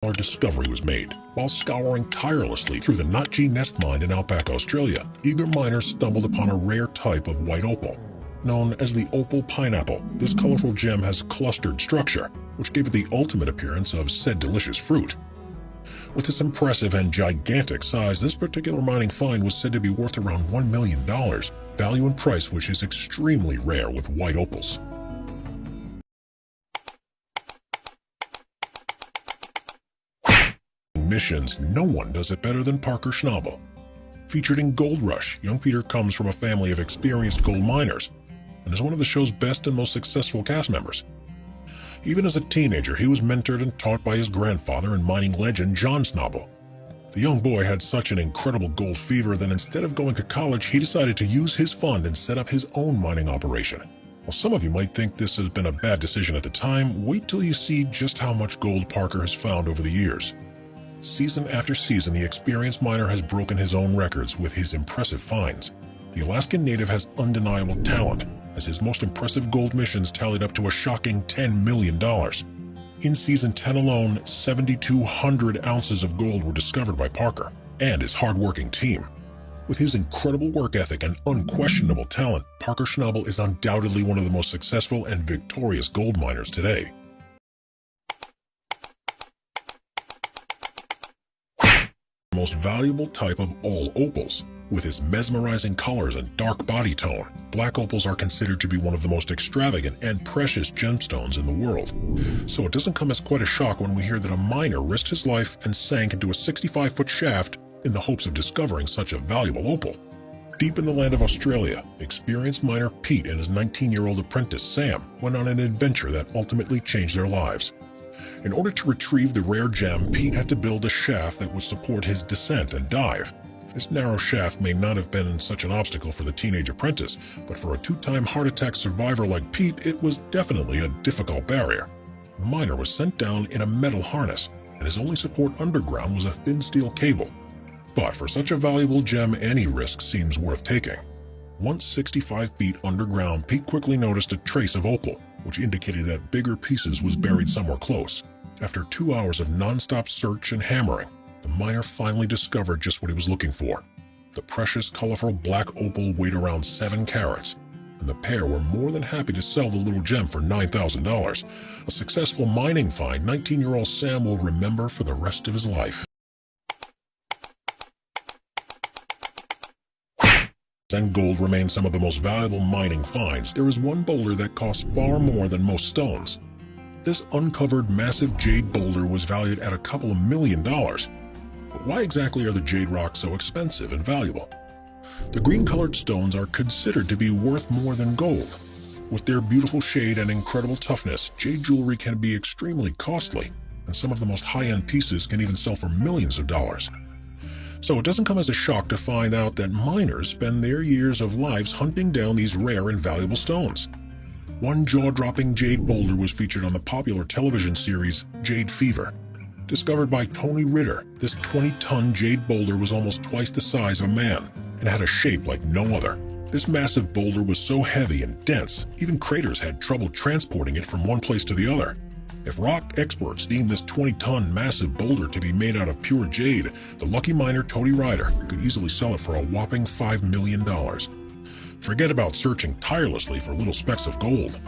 discovery was made. While scouring tirelessly through the Notji Nest Mine in outback Australia, eager miners stumbled upon a rare type of white opal. Known as the opal pineapple, this colorful gem has clustered structure, which gave it the ultimate appearance of said delicious fruit. With its impressive and gigantic size, this particular mining find was said to be worth around $1 million, value and price which is extremely rare with white opals. Missions, no one does it better than Parker Schnabel. Featured in Gold Rush, young Peter comes from a family of experienced gold miners and is one of the show's best and most successful cast members. Even as a teenager, he was mentored and taught by his grandfather and mining legend John Schnabel. The young boy had such an incredible gold fever that instead of going to college, he decided to use his fund and set up his own mining operation. While some of you might think this has been a bad decision at the time, wait till you see just how much gold Parker has found over the years. Season after season, the experienced miner has broken his own records with his impressive finds. The Alaskan native has undeniable talent, as his most impressive gold missions tallied up to a shocking $10 million. In Season 10 alone, 7,200 ounces of gold were discovered by Parker and his hard-working team. With his incredible work ethic and unquestionable talent, Parker Schnabel is undoubtedly one of the most successful and victorious gold miners today. Most valuable type of all opals. With its mesmerizing colors and dark body tone, black opals are considered to be one of the most extravagant and precious gemstones in the world. So it doesn't come as quite a shock when we hear that a miner risked his life and sank into a 65-foot shaft in the hopes of discovering such a valuable opal. Deep in the land of Australia, experienced miner Pete and his 19-year-old apprentice Sam went on an adventure that ultimately changed their lives. In order to retrieve the rare gem, Pete had to build a shaft that would support his descent and dive. This narrow shaft may not have been such an obstacle for the teenage apprentice, but for a two-time heart attack survivor like Pete, it was definitely a difficult barrier. The miner was sent down in a metal harness, and his only support underground was a thin steel cable. But for such a valuable gem, any risk seems worth taking. Once 65 feet underground, Pete quickly noticed a trace of opal, which indicated that bigger pieces was buried somewhere close. After 2 hours of non-stop search and hammering, the miner finally discovered just what he was looking for. The precious, colorful black opal weighed around 7 carats, and the pair were more than happy to sell the little gem for $9,000. A successful mining find 19-year-old Sam will remember for the rest of his life. And gold remains some of the most valuable mining finds. There is one boulder that costs far more than most stones. This uncovered massive jade boulder was valued at a couple of $1 million. But why exactly are the jade rocks so expensive and valuable? The green-colored stones are considered to be worth more than gold. With their beautiful shade and incredible toughness, jade jewelry can be extremely costly, and some of the most high-end pieces can even sell for millions of dollars. So it doesn't come as a shock to find out that miners spend their years of lives hunting down these rare and valuable stones. One jaw-dropping jade boulder was featured on the popular television series Jade Fever. Discovered by Tony Ritter, this 20-ton jade boulder was almost twice the size of a man and had a shape like no other. This massive boulder was so heavy and dense, even craters had trouble transporting it from one place to the other. If rock experts deem this 20-ton massive boulder to be made out of pure jade, the lucky miner Tony Ritter could easily sell it for a whopping $5 million. Forget about searching tirelessly for little specks of gold.